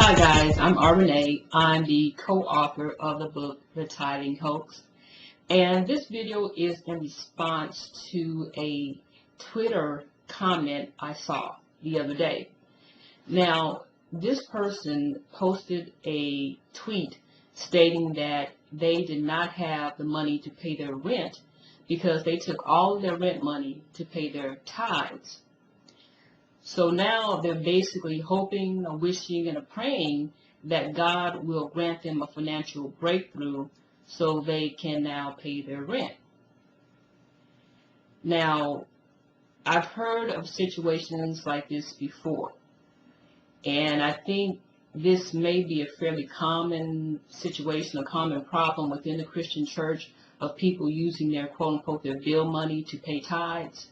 Hi guys, I'm Renee. I'm the co-author of the book, The Tithing Hoax. And this video is in response to a Twitter comment I saw the other day. Now, this person posted a tweet stating that they did not have the money to pay their rent because they took all of their rent money to pay their tithes. So now they're basically hoping, or wishing, and praying that God will grant them a financial breakthrough so they can now pay their rent. Now, I've heard of situations like this before, and I think this may be a fairly common situation, a common problem within the Christian church of people using their quote-unquote their bill money to pay tithes.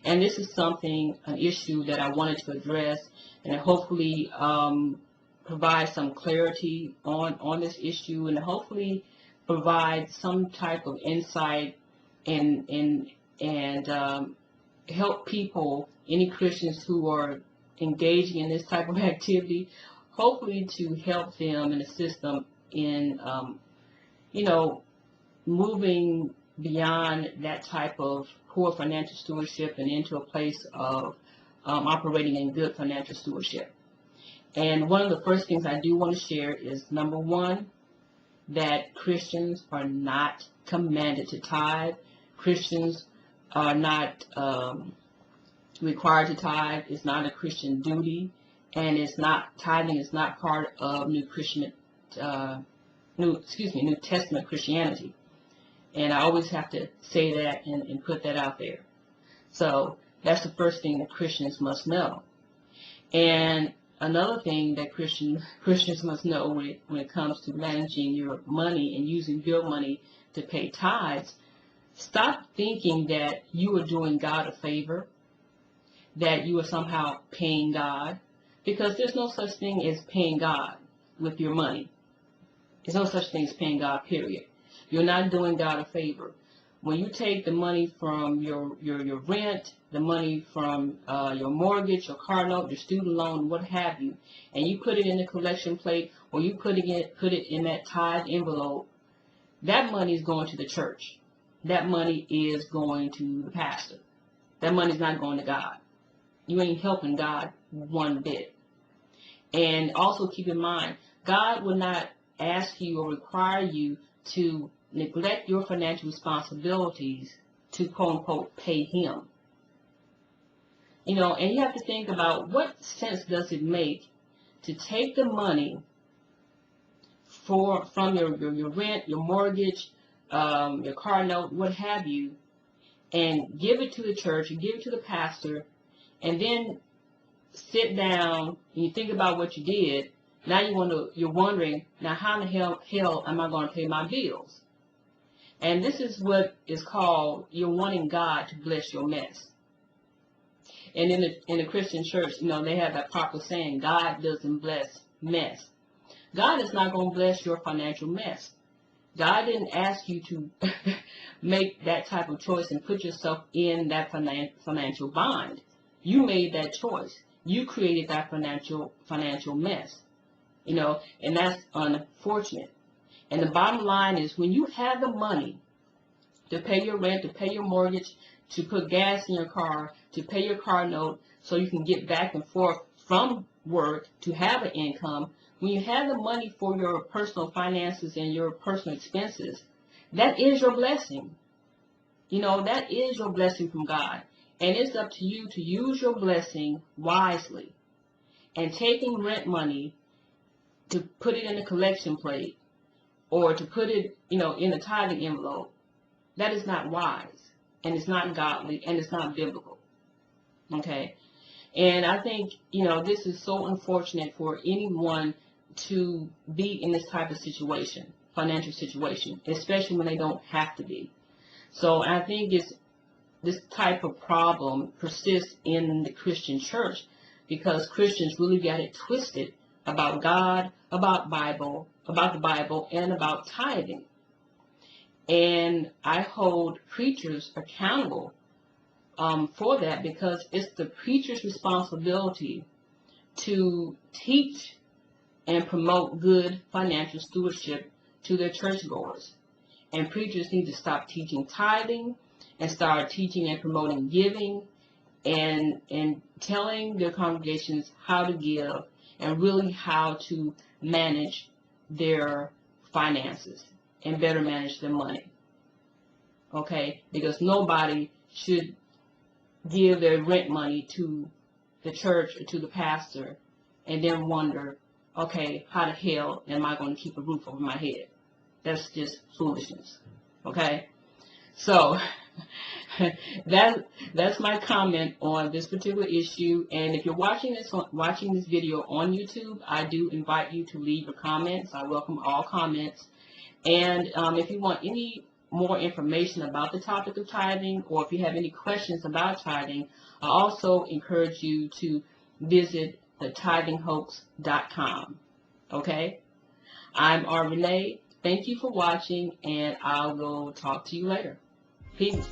And this is an issue that I wanted to address and hopefully provide some clarity on this issue, and hopefully provide some type of insight and help people, any Christians who are engaging in this type of activity, hopefully to help them and assist them in, moving beyond that type of poor financial stewardship and into a place of operating in good financial stewardship. And one of the first things I do want to share is, number one, that Christians are not commanded to tithe. Christians are not required to tithe. It's not a Christian duty, and tithing is not part of New Testament Christianity. And I always have to say that and put that out there. So that's the first thing that Christians must know. And another thing that Christians must know when it comes to managing your money and using bill money to pay tithes, stop thinking that you are doing God a favor, that you are somehow paying God, because there's no such thing as paying God with your money. There's no such thing as paying God, period. You're not doing God a favor. When you take the money from your rent, the money from your mortgage, your car note, your student loan, what have you, and you put it in the collection plate, or you put it in that tithe envelope, that money is going to the church. That money is going to the pastor. That money is not going to God. You ain't helping God one bit. And also keep in mind, God will not ask you or require you to neglect your financial responsibilities to quote-unquote pay him. And you have to think about, what sense does it make to take the money from your rent, your mortgage, your car note, what have you, and give it to the church and give it to the pastor, and then sit down and you think about what you did. Now you're wondering, now how in the hell am I going to pay my bills? And this is what is called, you're wanting God to bless your mess. And in the Christian church, they have that proper saying, God doesn't bless mess. God is not going to bless your financial mess. God didn't ask you to make that type of choice and put yourself in that financial bind. You made that choice. You created that financial mess. And that's unfortunate. And the bottom line is, when you have the money to pay your rent, to pay your mortgage, to put gas in your car, to pay your car note so you can get back and forth from work to have an income, when you have the money for your personal finances and your personal expenses, that is your blessing. That is your blessing from God. And it's up to you to use your blessing wisely. And taking rent money to put it in a collection plate, or to put it, in a tithing envelope, that is not wise, and it's not godly, and it's not biblical. Okay? And I think, this is so unfortunate for anyone to be in this type of situation, financial situation, especially when they don't have to be. So I think this type of problem persists in the Christian church because Christians really got it twisted about God, about the Bible, and about tithing. And I hold preachers accountable for that, because it's the preacher's responsibility to teach and promote good financial stewardship to their churchgoers. And preachers need to stop teaching tithing and start teaching and promoting giving and telling their congregations how to give and really how to manage their finances and better manage their money. Okay? Because nobody should give their rent money to the church or to the pastor and then wonder, okay, how the hell am I going to keep a roof over my head? That's just foolishness. Okay? So that's my comment on this particular issue. And if you're watching this video on YouTube, I do invite you to leave your comments. I welcome all comments. And if you want any more information about the topic of tithing, or if you have any questions about tithing, I also encourage you to visit the tithinghoax.com. Okay? I'm Renee. Thank you for watching, and I will talk to you later. Peace.